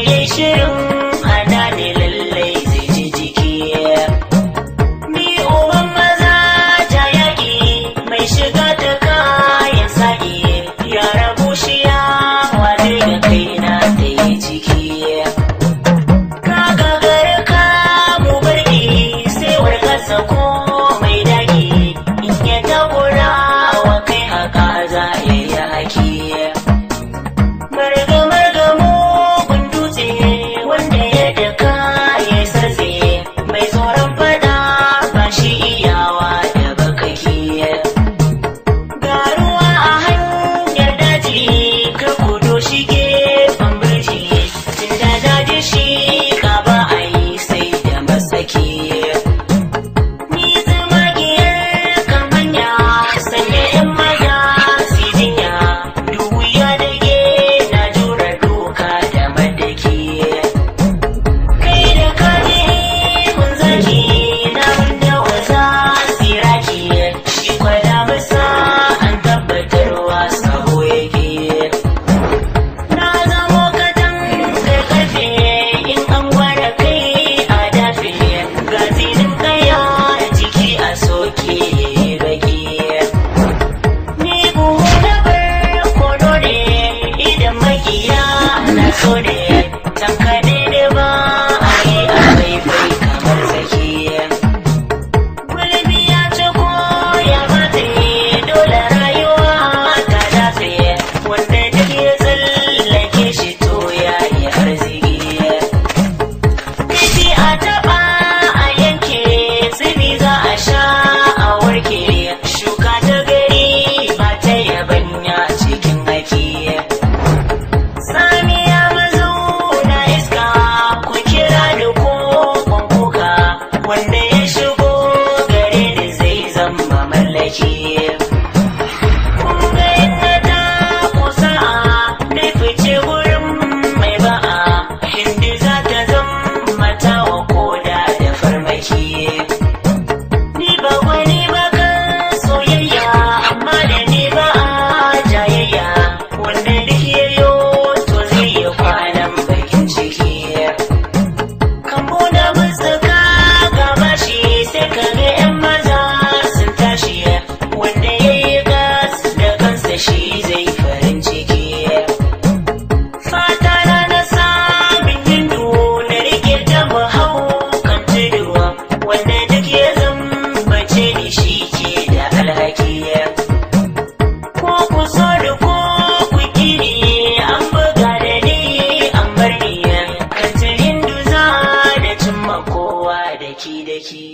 yayi shirin hana ni lallai zai ji jiki. Ni uban maza ta yaƙi mai shiga ta kayan saƙi, ya rabu shiya wane da kaina da yi ciki. Ka gagara ka mu barki sai warkasa ko mai daƙi, in ya takura wa kai haka za ya yi haki. Marga mugun dutse wanda ya daka ya sarse, mai tsoron fada ba shi iyawa da bakaki. Ga ruwa a hanyar daji ka kudo shi gefen birji, tun da daji shi ka ba a yi sai da masaki. Ni tsamagiyar kan hanya sanya 'yan maza su jinya, duhu ya dage na jura duka da madaki. Kai da kaji mun zaki na wanda waza siraki, shi kwada masa an tabbatarwa sabo yake. Na zamo katan kai karfe in an gwada kai a dafe, ga zinin kaya jiki a soke baki. Ni buhu na barkono ne idan makiya na so ne, tankaɗe da ba a yi a faifai kamar sake. Gulbi ya ci ko ya matse dole rayuwa ta dace, wanda duk ya tsallake shi to ya yi arziki. Kifi a taɓa a yanke, tsibi za a sha a warke, shuka ta gari ba ta yabanya cikin haki. Samiya mazauna iska ku kira da kokon kuka, wanda ya shigo gare ni zai zama mallaki. Kun ga yadda ta kusa na fice wurin mai ba'a, Hindu za ta zama tawa koda da farmaki. Ni ba wani ba kan soyayya, amma da ni ba a jayayya, wanda duk yayo to zai yi kwanan bakin ciki. Kambo da mutsaka gaba shi sai ka ga 'yan maza sun tashi, wanda ya yi gas da kansa shi zai farin ciki. Fata na samun hindu na rike ta mu hau kan tudu, wanda duk ya zambace ni shi ke da alhaki. Ko ku so da ko ku kiri an buga da ni an bar ni, kan hindu za da cimma kowa daki-daki.